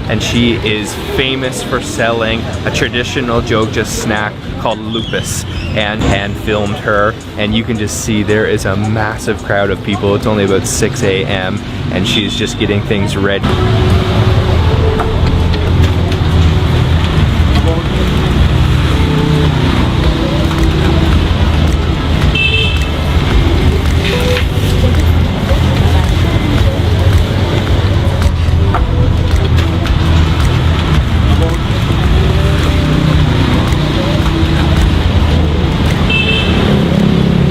and she is famous for selling a traditional Jogja snack called lupus, and hand filmed her, and you can just see there is a massive crowd of people. It's only about 6 a.m. and she's just getting things ready.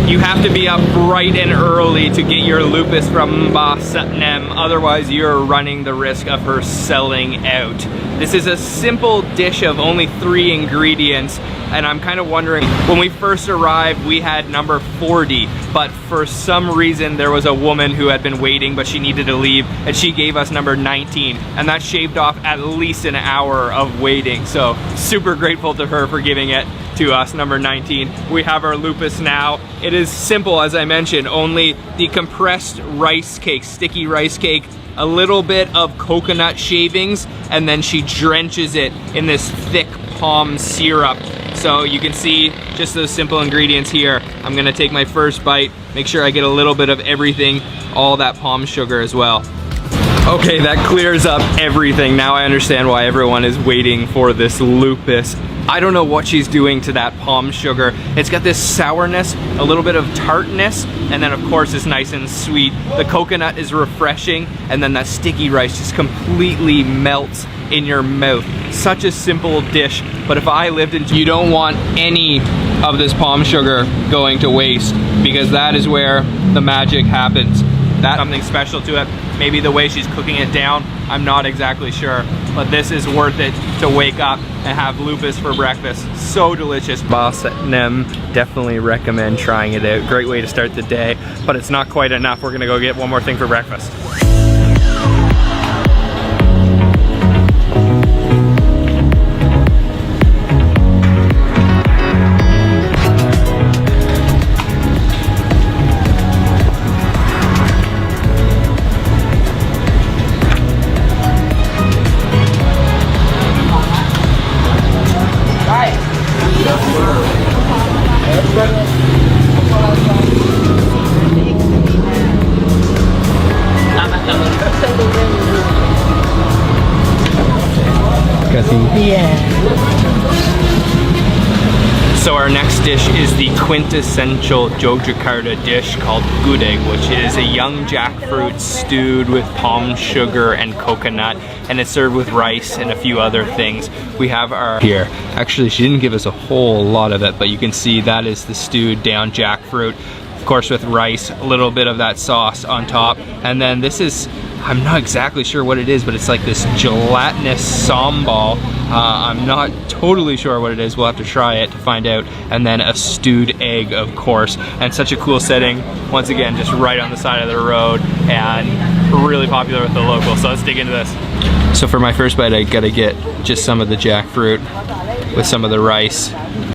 You have to be up bright and early to get your lupus from Mbak Satnam, otherwise you're running the risk of her selling out. This is a simple dish of only 3 ingredients, and I'm kind of wondering, when we first arrived we had number 40, but for some reason there was a woman who had been waiting but she needed to leave, and she gave us number 19, and that shaved off at least an hour of waiting. So super grateful to her for giving it to us, number 19. We have our lupus now. It is simple, as I mentioned, only the compressed rice cake, sticky rice cake, a little bit of coconut shavings, and then she drenches it in this thick palm syrup. So you can see just those simple ingredients here. I'm gonna take my first bite, make sure I get a little bit of everything, all that palm sugar as well. Okay, that clears up everything. Now I understand why everyone is waiting for this lupus. I don't know what she's doing to that palm sugar. It's got this sourness, a little bit of tartness, and then of course it's nice and sweet. The coconut is refreshing, and then that sticky rice just completely melts in your mouth. Such a simple dish, but if I lived in... You don't want any of this palm sugar going to waste, because that is where the magic happens. That's something special to it. Maybe the way she's cooking it down, I'm not exactly sure, but this is worth it to wake up and have lupus for breakfast. So delicious. Mbak Satnam, definitely recommend trying it out. Great way to start the day, but it's not quite enough. We're gonna go get one more thing for breakfast. So our next dish is the quintessential Yogyakarta dish called gudeg, which is a young jackfruit stewed with palm sugar and coconut, and it's served with rice and a few other things. We have our here. Actually, she didn't give us a whole lot of it, but you can see that is the stewed down jackfruit, of course with rice, a little bit of that sauce on top, and then this is, I'm not exactly sure what it is, but it's like this gelatinous sambal. I'm not totally sure what it is. We'll have to try it to find out. And then a stewed egg, of course. And such a cool setting. Once again, just right on the side of the road and really popular with the locals. So let's dig into this. So for my first bite, I gotta get just some of the jackfruit with some of the rice.